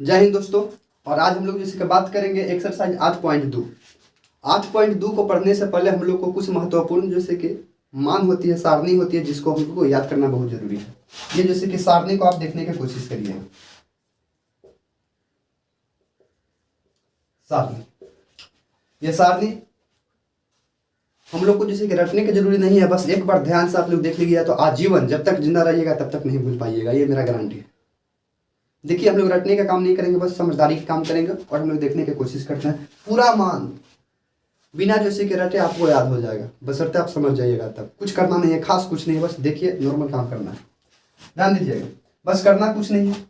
जय हिंद दोस्तों। और आज हम लोग जैसे कि बात करेंगे एक्सरसाइज 8.2। 8.2 को पढ़ने से पहले हम लोग को कुछ महत्वपूर्ण जैसे कि मान होती है, सारणी होती है, जिसको हम लोग को याद करना बहुत जरूरी है। ये जैसे कि सारणी को आप देखने की कोशिश करिए। सारणी, ये सारणी हम लोग को जैसे कि रटने की जरूरी नहीं है, बस एक बार ध्यान से आप लोग देख लीजिए तो आजीवन जब तक जिंदा रहिएगा तब तक नहीं भूल पाइएगा, ये मेरा गारंटी है। देखिए, हम लोग रटने का काम नहीं करेंगे, बस समझदारी का काम करेंगे और हम लोग देखने की कोशिश करते हैं। पूरा मान बिना जैसे कि रटे आपको याद हो जाएगा, बशर्ते आप समझ जाइएगा। तब कुछ करना नहीं है, खास कुछ नहीं है, बस देखिए नॉर्मल काम करना है। ध्यान दीजिएगा, बस करना कुछ नहीं है।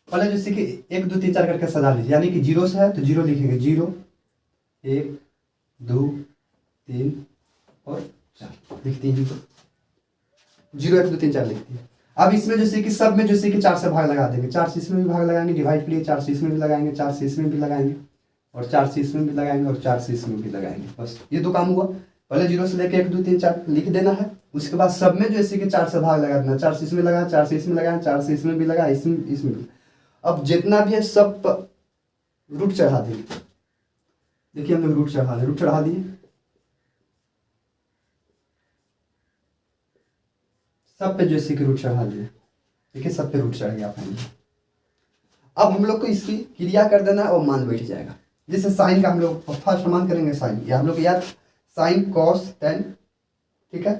पहले जैसे कि 1 2 3 4 करके सजा लीजिए, यानी कि 0 से है तो 0 लिखेंगे। 0 1 2 3 और 4 लिखती है, तो 0 1 2 3 4 लिखती है। अब इसमें जैसे कि सब में जैसे कि 4 से भाग लगा देंगे। 4 से इसमें भी भाग लगाएंगे, डिवाइड के लिए 4 से इसमें भी लगाएंगे, 4 से इसमें भी लगाएंगे और 4 से इसमें भी लगाएंगे और 4 से इसमें भी लगाएंगे। बस ये दो काम हुआ। पहले 0 से लेके 1 2 3 4 लिख देना है। उसके बाद सब में जैसे कि 4 से भाग लगा देना। 4 से इसमें लगा, 4 से इसमें लगा, 4 से इसमें भी लगा, इसमें भी। अब जितना भी है सब पर रूट चढ़ा देंगे। देखिए हम लोग रूट चढ़ा दिए, सब पे जैसे कि रूट चढ़ा दिए। देखिए सब पे रूट चढ़ गया फाइनली। अब हम लोग को इसकी क्रिया कर देना है और मान बैठ जाएगा। जैसे साइन का हम लोग फर्स्ट मान करेंगे साइन, या हम लोग याद साइन कॉस टेन, ठीक है,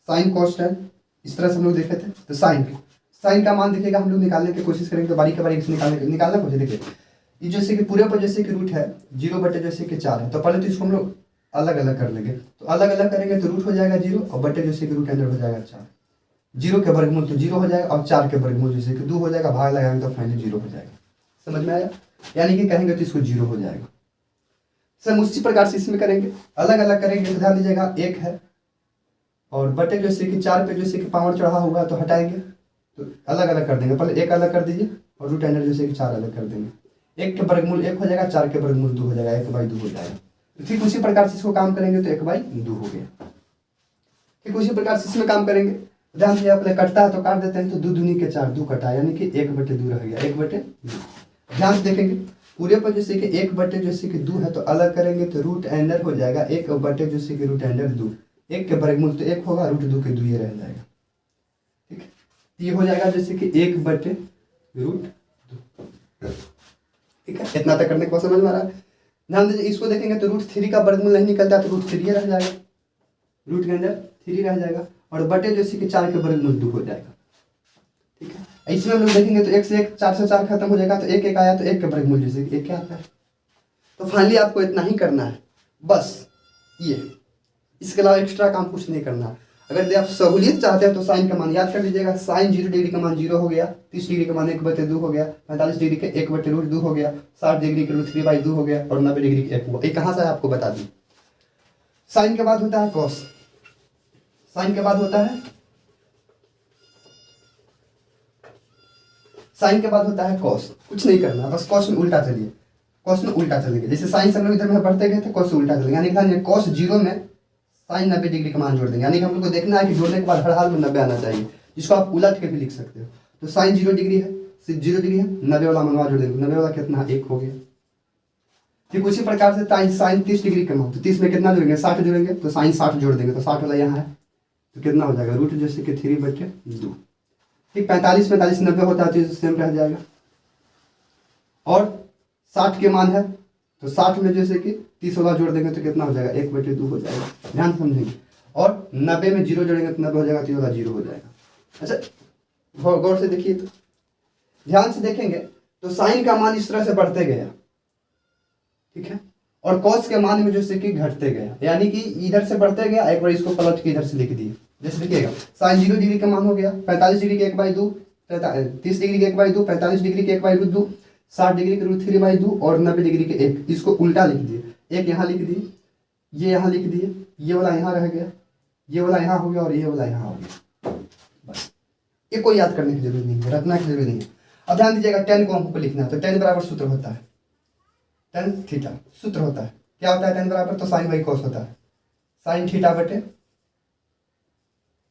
साइन कॉस टेन इस तरह से हम लोग देखे थे। तो साइन का मान देखिएगा, हम लोग निकालने की कोशिश करेंगे तो बारीक से निकालना पड़े। देखिए ये जैसे कि पूरे पर जैसे कि रूट है 0 बटे जैसे कि 4 है, तो पहले तो इसको हम लोग अलग अलग कर लेंगे। तो अलग अलग करेंगे तो रूट हो जाएगा 0 और बटे जैसे कि रूट अंदर हो जाएगा 4। 0 के वर्गमूल तो 0 हो जाएगा और 4 के वर्गमूल जैसे कि 2 हो जाएगा। भाग लगाएंगे तो फाइनली 0 हो जाएगा। समझ में आया? यानी कि कहेंगे तो इसको 0 हो जाएगा। सब उसी प्रकार से इसमें करेंगे, अलग अलग करेंगे। तो ध्यान दीजिएगा 1 है और बटे जैसे कि 4 पे जैसे कि पावर चढ़ा हुआ तो हटाएंगे, तो अलग अलग कर देंगे। पहले 1 अलग कर दीजिए और रूट अंडर जैसे कि 4 अलग कर देंगे। 1 के वर्गमूल 1 हो जाएगा, 4 के वर्गमूल 2 हो जाएगा, 1/2 हो जाएगा। तो ठीक उसी प्रकार से इसको काम करेंगे तो 1/2 हो गया। ठीक उसी प्रकार से इसमें काम करेंगे। ध्यान से अपने कटता है तो काट देते हैं, तो 2 दूनी के 4 2 कटा, यानी कि 1/2 रह गया। 1/2 ध्यान से देखेंगे पूरे पर जैसे कि 1 जैसे कि 2 है तो अलग करेंगे तो रूट अंडर हो जाएगा 1 जैसे कि रूट अंडर 2। 1 के वर्गमूल तो 1 होगा, रूट 2 के 2 ये रह जाएगा। ठीक, ये हो जाएगा जैसे कि 1/√2। ठीक है, इतना तक करने के बाद समझ में आ रहा है? ध्यान दीजिए, इसको देखेंगे तो रूट 3 का वर्गमूल नहीं निकलता तो रूट 3 रह जाएगा, रूट के अंदर 3 रह जाएगा और बटे जैसे कि 4 के वर्गमूल 2 हो जाएगा। ठीक है, इसमें हम लोग देखेंगे तो 1 से 1 4 से 4 खत्म हो जाएगा, तो 1 1 आया तो 1 के वर्गमूल जैसे कि 1 क्या आता है। तो फाइनली आपको इतना ही करना है, बस ये, इसके अलावा एक्स्ट्रा काम कुछ नहीं करना। अगर आप सहूलियत चाहते हैं तो साइन का मान याद कर लीजिएगा। साइन 0 डिग्री का मान 0 हो गया, 30 डिग्री का मान 1/2 हो गया, 45 डिग्री के 1/√2 हो गया, 60 डिग्री के √3/2 हो गया और 90 डिग्री के 1 हुआ। ये कहाँ से आपको बता दूँ। साइन के बाद होता है कॉस, साइन के बाद होता है साइन के बाद होता है कॉस। कुछ नहीं करना, बस कॉस में उल्टा चलिए, कॉस में उल्टा चलेंगे। जैसे साइन से हम लोग इधर में बढ़ते गए थे, कॉस से उल्टा चलेंगे। यानी कि कॉस 0 में साइन 90 डिग्री का मान जोड़ देंगे। यानी कि हम लोग को देखना है कि जोड़ने के बाद हर हाल में 90 आना चाहिए, जिसको आप उलट के भी लिख सकते हो। तो साइन 0 डिग्री है, सिर्फ 0 डिग्री है, 90 वाला मनवा जोड़ देंगे। 90 वाला कितना, 1 हो गया। ठीक उसी प्रकार से साइन 30 डिग्री का मान, तो 30 में कितना जोड़ेंगे, 60 जोड़ेंगे, तो साइन 60 जोड़ देंगे, तो 60 वाला यहाँ है तो कितना हो जाएगा, रूट जैसे कि 3/2। ठीक, 45 45 90 होता है तो सेम रह जाएगा। और 60 के मान है तो 60 में जैसे कि 30 वाला जोड़ देंगे तो कितना हो जाएगा, 1/2 हो जाएगा। ध्यान समझेंगे। और 90 में 0 जोड़ेंगे तो 90 हो जाएगा, 30 वाला 0 हो जाएगा। अच्छा गौर से देखिए, तो ध्यान से देखेंगे तो साइन का मान इस तरह से बढ़ते गया, ठीक है, और कॉस के मान में जैसे कि घटते गया, यानी कि इधर से बढ़ते गया। एक बार इसको पलट के इधर से लिख दिए। जैसे देखिएगा साइन 0 डिग्री का मान हो गया 45 डिग्री के 1/2, 30 डिग्री के 1/2, 45 डिग्री के 1/2, 60 डिग्री के √3/2 और 90 डिग्री के 1। इसको उल्टा लिख दिए, 1 यहाँ लिख दिए, ये यहाँ लिख दिए, ये वाला यहाँ रह गया, ये वाला यहाँ हो गया और ये वाला यहाँ हो गया। बस ये कोई याद करने की जरूरत नहीं है, रखना की जरूरत नहीं है। अब ध्यान दीजिएगा, tan को हमको लिखना है तो tan बराबर सूत्र होता है tan थीटा, सूत्र होता है। क्या होता है tan बराबर, तो साइन बाई कॉस होता है, साइन थीटा बटे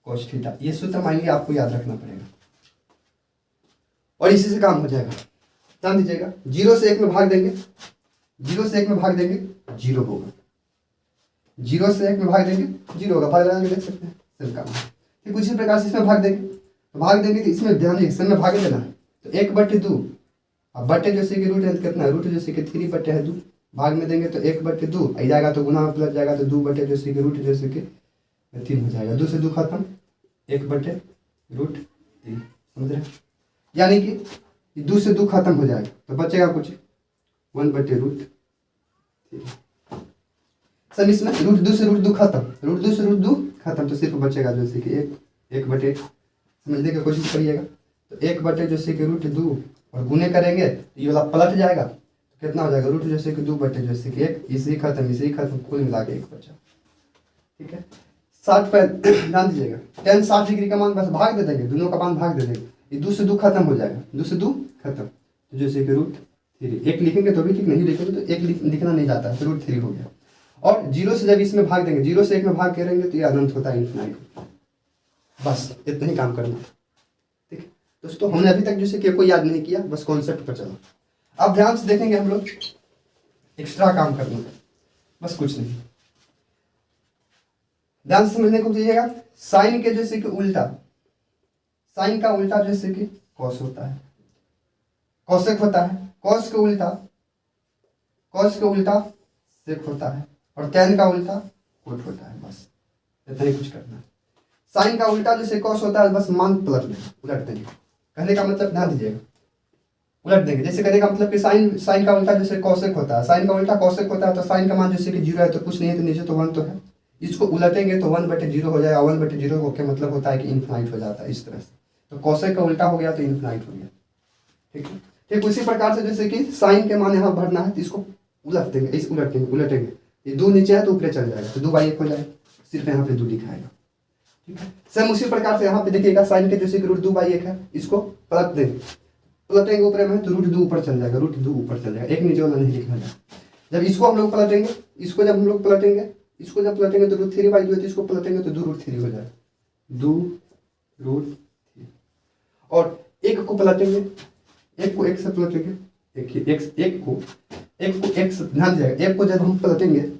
कॉस थीटा। ये सूत्र मान लिया, आपको याद रखना पड़ेगा और इसी से काम हो जाएगा। ध्यान दीजिएगा, 0 से 1 में भाग देंगे, 0 से 1 में भाग देंगे 0 होगा, 0 से 1 में भाग देंगे 0 होगा, भाग लगा के देख सकते हैं, सिर्फ काम है। ठीक उसी प्रकार से इसमें भाग देंगे, तो भाग देंगे तो इसमें ध्यान दीजिए, इसमें भाग देना है तो 1/2, अब बटे जैसे कि रूट है कितना है, रूट जैसे कि 3/2 भाग में देंगे तो 1/2 आई जाएगा, तो गुना में प्लस जाएगा तो 2 बटे जैसे कि रूट जैसे कि 3 हो जाएगा, 2 से 2 खत्म, 1/√3 समझ रहे, यानी कि 2 से 2 खत्म हो जाएगा तो बचेगा कुछ 1/√3। सब इसमें रूट 2 से रूट 2 खत्म, रूट 2 से रूट 2 खत्म, तो सिर्फ बचेगा जैसे कि 1/, समझने की कोशिश करिएगा, तो 1/, जैसे कि √2 और गुने करेंगे तो ये वाला पलट जाएगा, तो कितना हो जाएगा, रूट जैसे कि 2/, जैसे कि 1, इसे ही खत्म, कुल मिला के 1 बचा। ठीक है, 60 पर ध्यान दीजिएगा, tan 60 डिग्री का मान बस भाग दे देंगे, दोनों का मान भाग दे देंगे, ये 2 से 2 खत्म हो जाएगा, 2 से 2 खत्म, तो जैसे कि √3, एक लिखेंगे तो भी ठीक, नहीं लिखेंगे तो एक लिखना नहीं जाता है, तो √3 हो गया। और 0 से जब इसमें भाग देंगे, 0 से 1 में भाग करेंगे तो ये अनंत होता है, इन्फिनाइट होता है। बस इतना ही काम करना। ठीक है दोस्तों, हमने अभी तक जैसे कि कोई याद नहीं किया, बस कॉन्सेप्ट पर चला। अब ध्यान से देखेंगे हम लोग एक्स्ट्रा काम करना, बस कुछ नहीं, ध्यान से समझने को चाहिएगा। साइन के जैसे कि उल्टा, साइन का उल्टा जैसे कि कॉस होता है, कॉसेक होता है, कॉस के उल्टा सेक होता है, और tan का उल्टा कोट होता है, बस इतना ही कुछ करना है। साइन का उल्टा जैसे कॉस होता है, बस मान पलट देंगे, उलट देंगे, कहने का मतलब ध्यान दीजिएगा, उलट देंगे, जैसे कहने का मतलब कि साइन का उल्टा जैसे कॉसेक होता है, साइन का उल्टा कॉसेक होता है, तो साइन का मान जैसे कि 0 है तो कुछ नहीं है, तो नीचे तो 1 तो है, इसको उलटेंगे तो 1/0 हो जाएगा, 1/0 हो के मतलब होता है कि इन्फिनाइट हो जाता है, इस तरह से, तो कॉसेक का उल्टा हो गया तो इन्फिनाइट हो गया। ठीक है, ठीक उसी प्रकार से जैसे कि साइन के मान यहाँ भरना है तो इसको उलट देंगे, इस उलटेंगे, ये 2 नीचे है तो ऊपर चल जाएगा, तो 2/1 हो जाएगा, सिर्फ यहाँ पे 2 लिखाएगा। ठीक है, सेम उसी प्रकार से यहाँ पे देखिएगा, साइन के जैसे कि √2/1 है, इसको पलट देंगे, पलटेंगे ऊपर में तो √2 ऊपर चल जाएगा, √2 ऊपर चल जाएगा, एक नीचे वाला नहीं लिखना है। जब इसको हम लोग पलटेंगे, इसको जब हम लोग पलटेंगे तो √3/2 है, तो इसको पलटेंगे तो 2√3 हो जाएगा, 2√3। और एक को पलटेंगे, एक को एक से पलटेंगे, एक को एक से ध्यान जाएगा, एक को जब हम पलटेंगे एक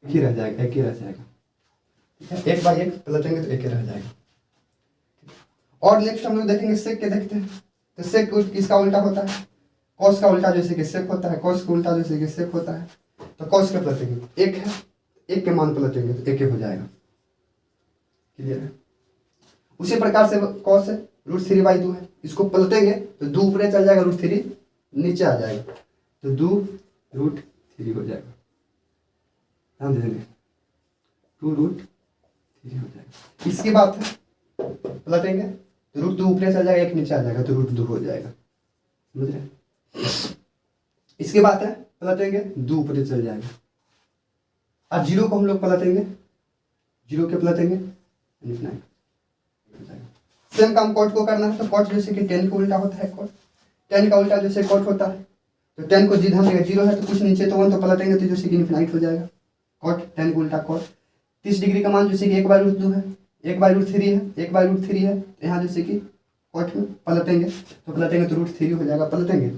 ही रह जाएगा, एक ही रह जाएगा। ठीक है, 1/1 पलटेंगे तो एक ही रह जाएगा। और नेक्स्ट हम लोग देखेंगे सेक के, देखते हैं तो सेक किसका उल्टा होता है, कॉस का उल्टा जैसे कि सेक होता है, कॉस का उल्टा जैसे कि सेक होता है, तो कॉस के पलटेंगे, एक है, एक के मान पलटेंगे तो एक हो जाएगा, क्लियर है। उसी प्रकार से कॉस है, √3/2 है, इसको पलटेंगे तो 2 ऊपर चल जाएगा, √3 नीचे आ जाएगा, तो 2√3 हो जाएगा, ध्यान देंगे 2√3 हो जाएगा। इसके बाद पलटेंगे तो √2 ऊपर चल जाएगा, 1 नीचे आ जाएगा, तो √2 हो जाएगा, समझ रहे। इसके बाद है पलटेंगे 2 ऊपर चल जाएगा, अब 0 को हम लोग पलटेंगे, 0 के पलटेंगे इन्फिनाइट हो जाएगा। सेम काम कॉट को करना है, तो कॉट जैसे कि tan का उल्टा होता है, कॉट tan का उल्टा जैसे कॉट होता है, तो tan को ध्यान देगा 0 है तो कुछ नीचे तो 1 तो पलटेंगे तो जैसे कि इन्फिनाइट हो जाएगा, कॉट tan का उल्टा कॉट। 30 डिग्री का मान जैसे कि 1/√2 है, 1/√3 है, 1/√3 है, तो यहाँ जैसे कि कॉट में पलटेंगे तो √3 हो जाएगा, पलटेंगे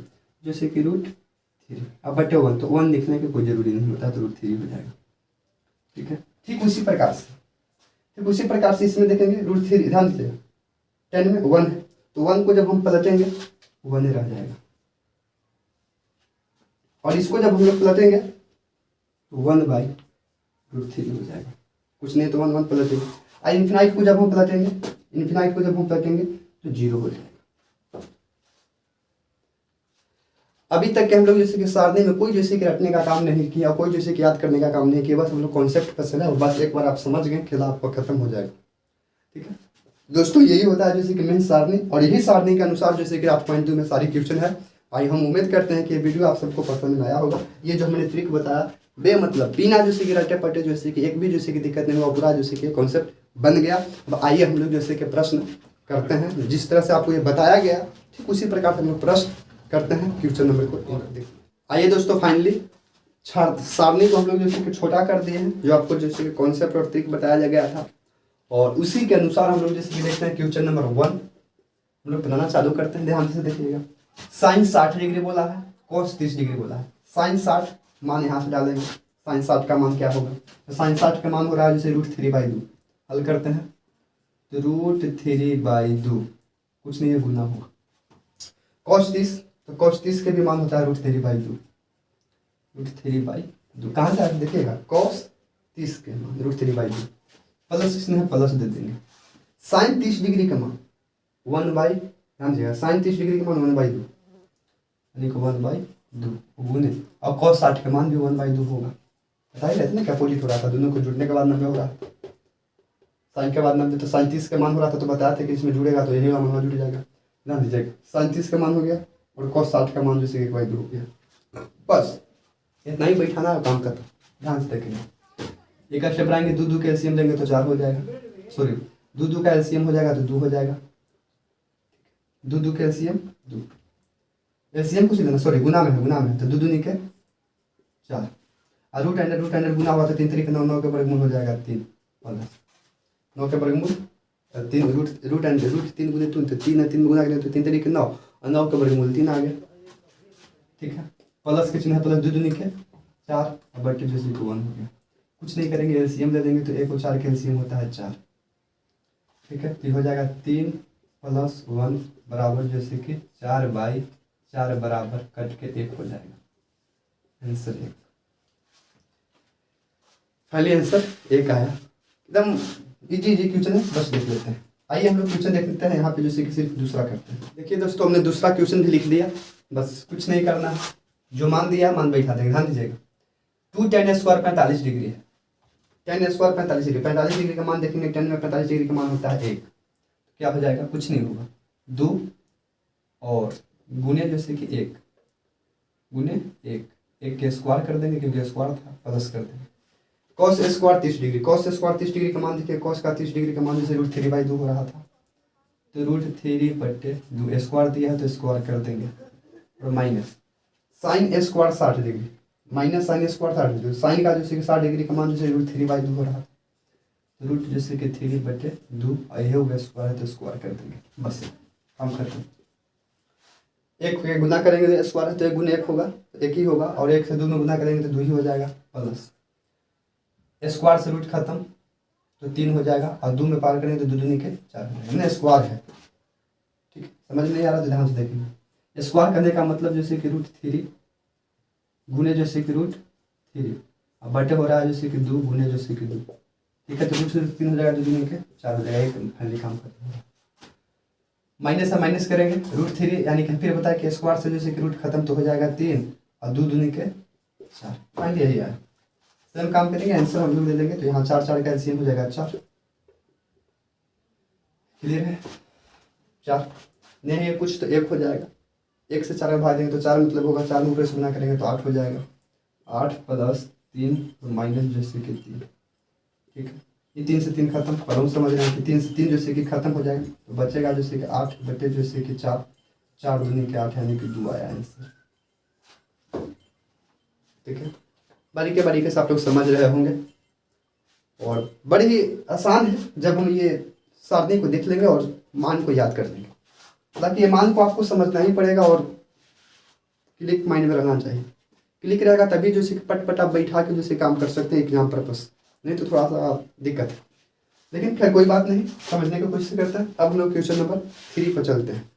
जैसे कि √3, अब बटे 1 तो 1 लिखने की कोई जरूरी नहीं होता, तो √3 हो जाएगा। ठीक है, ठीक उसी प्रकार से इसमें देखेंगे √3, ध्यान दीजिएगा, tan में 1 है तो 1 को जब हम पलटेंगे 1 रह जाएगा, और इसको जब हम लोग पलटेंगे तो 1/√3 हो जाएगा, कुछ नहीं तो 1 पलटेंगे। और इन्फिनाइट को जब हम पलटेंगे तो 0 हो जाएगा। अभी तक के हम लोग जैसे कि सारणी में कोई जैसे कि रटने का काम नहीं किया, कोई जैसे कि याद करने का काम नहीं किया, बस हम लोग कॉन्सेप्ट पर चला और बस एक बार आप समझ गए, खेला आपका खत्म हो जाएगा। ठीक है दोस्तों, यही होता है जैसे कि मेन सारणी, और यही सारणी के अनुसार जैसे कि 8.2 में सारी क्वेश्चन है। भाई हम उम्मीद करते हैं कि ये वीडियो आप सबको पसंद आया होगा। ये जो मैंने ट्रिक बताया बेमतलब बिना जैसे कि रटे पटे जैसे कि एक भी जैसे कि दिक्कत नहीं हुआ, पूरा जैसे कि कॉन्सेप्ट बन गया। अब आइए हम लोग जैसे कि प्रश्न करते हैं, जिस तरह से आपको ये बताया गया ठीक उसी प्रकार से हम लोग प्रश्न करते हैं। क्वेश्चन नंबर को देखिए। आइए दोस्तों, फाइनली सारणी को हम लोग जैसे कि छोटा कर दिए हैं, जो आपको जैसे कि कॉन्सेप्ट और ट्रिक बताया गया था, और उसी के अनुसार हम लोग जैसे कि देखते हैं क्वेश्चन नंबर 1 हम लोग बनाना चालू करते हैं। ध्यान से देखिएगा, साइन 60 डिग्री बोला है, कॉस 30 डिग्री बोला है। साइन 60 मान यहाँ से डालेंगे, साइन 60 का मान क्या होगा, तो साइन 60 का मान हो रहा है जैसे √3/2। हल करते हैं तो √3/2 कुछ नहीं है, गुना होगा। कॉस 30, तो कॉस 30 के भी मान होता है √3/2। √3/2 कहाँ से आगे देखिएगा, कॉस 30 के मान √3/2 प्लस इसमें है प्लस दे देंगे। साइन 30 डिग्री का मान 1/, ध्यान दीजिएगा, साइन 30 डिग्री का मान 1/2 यानी कि 1/2 गुने, और कॉस 60 का मान भी 1/2 होगा। पता ही रहता ना, कैपोलिट हो रहा था, दोनों को जुड़ने के बाद 90 हो रहा था। साइन के बाद 90, तो साइन 30 का मान हो रहा था, तो बताया था कि इसमें जुड़ेगा तो यही वाला मान जुड़ जाएगा। ध्यान दीजिएगा, साइन 30 का मान हो गया और कॉस 60 का मान जैसे 1/2 हो गया। बस इतना ही बैठाना है, काम करता। ध्यान से देखेंगे, एक स्टेप आएंगे, 2 का एलसीएम लेंगे तो 4 हो जाएगा, सॉरी 2 का एलसीएम हो जाएगा तो 2 हो जाएगा। 2 का एलसीएम 2, एलसीएम कुछ लेना, सॉरी गुना में है, तो 2 दूनी के 4, और रूट अंडर गुना हुआ तो 3 3 9, 9 के वर्गमूल हो जाएगा 3, प्लस 9 के वर्गमूल 3, रूट अंडर 3 गुने 3, तो 3 है, 3 गुना करें तो 3 3 के 9, और 9 के वर्गमूल 3 आ गया। ठीक है, प्लस के चिन्ह है, प्लस 2 दूनी के 4, और बटे जैसे 1 हो गया। कुछ नहीं करेंगे, एलसीएम ले देंगे तो 1 और 4 का एलसीएम होता है 4। ठीक है, तो हो जाएगा 3 + 1 बराबर जैसे कि 4/4 बराबर कट के 1 हो जाएगा। आंसर 1, फाइनली आंसर 1 आया। एकदम इजी क्वेश्चन है, बस देख लेते हैं। आइए हम लोग क्वेश्चन देख लेते हैं। यहाँ पे जैसे कि सिर्फ दूसरा करते हैं। देखिए दोस्तों, हमने दूसरा क्वेश्चन भी लिख दिया, बस कुछ नहीं करना है, जो मान दिया मान बैठा देंगे। ध्यान दीजिएगा, 2 tan² 45 डिग्री है, tan² 45 डिग्री, 45 डिग्री का मान देखेंगे, tan में 45 डिग्री का मान होता है 1, क्या हो जाएगा, कुछ नहीं होगा, 2 और गुने जैसे कि 1 गुने 1 के स्क्वायर कर देंगे क्योंकि स्क्वायर था, प्लस कर देंगे। cos² 30 डिग्री, cos² 30 डिग्री का मान देखिए, cos का 30 डिग्री का मान जैसे √3/2 हो रहा था, तो √3/2 स्क्वायर दिया है तो स्क्वायर कर देंगे, और minus sin² 60 degree, minus sin² 60 degree, sine का जैसे कि 60 डिग्री का मान जैसे √3/2 हो रहा था, तो रूट जैसे कि 3/2 यह हो गया स्क्वायर है तो स्क्वायर कर देंगे, बस हम खत्म। 1 के गुना करेंगे तो स्क्वायर है तो 1 गुना 1 होगा, 1 ही होगा, और 1 से 2 में गुना करेंगे तो 2 ही हो जाएगा, प्लस स्क्वायर से रूट खत्म तो 3 हो जाएगा, और 2 में पार करेंगे तो 2 दूनी के 4 हो जाएगा, मैंने स्क्वायर है। ठीक है, समझ नहीं आ रहा तो ध्यान से देखेंगे। स्क्वायर करने का मतलब जैसे कि √3 गुने जैसे कि √3, और बटे हो रहा है जैसे कि 2 गुने जैसे कि 2। ठीक है, तो रूट से 3 हो जाएगा, 2 दूनी के 4 हो जाएगा, एक फाइनली काम खत्म होगा। माइनस से माइनस करेंगे, √3 यानी कि फिर बताया कि स्क्वायर से जैसे कि रूट खत्म तो हो जाएगा 3, और 2 दूनी के 4, फाइनली यही आया। सेम काम करेंगे, आंसर हम लोग दे देंगे, तो यहाँ 4 4 का एलसीएम हो जाएगा 4। क्लियर है, 4 नहीं है कुछ तो 1 हो जाएगा, 1 से 4 में भाग देंगे तो 4 मतलब होगा, 4 में ऊपर से गुना करेंगे तो 8 हो जाएगा, 8 + 3 तो माइनस जैसे कि 3। ठीक है, ये 3 से 3 खत्म, और हम समझ रहे हैं कि 3 से 3 जैसे कि खत्म हो जाएगा, तो बचेगा जैसे कि 8 बटे जैसे कि 4, 4 दूनी के 8 यानी कि 2 आया आंसर। ठीक है, बारीकी से आप लोग समझ रहे होंगे, और बड़ी ही आसान है जब हम ये सारणी को देख लेंगे और मान को याद कर लेंगे। हालांकि ये मान को आपको समझना ही पड़ेगा और क्लिक माइंड में रहना चाहिए। क्लिक रहेगा तभी जैसे पट आप बैठा के जैसे काम कर सकते हैं एग्जाम पर्पस, नहीं तो थोड़ा सा दिक्कत है। लेकिन खैर कोई बात नहीं, समझने की कोशिश करते हैं। अब हम लोग क्वेश्चन नंबर 3 पर चलते हैं।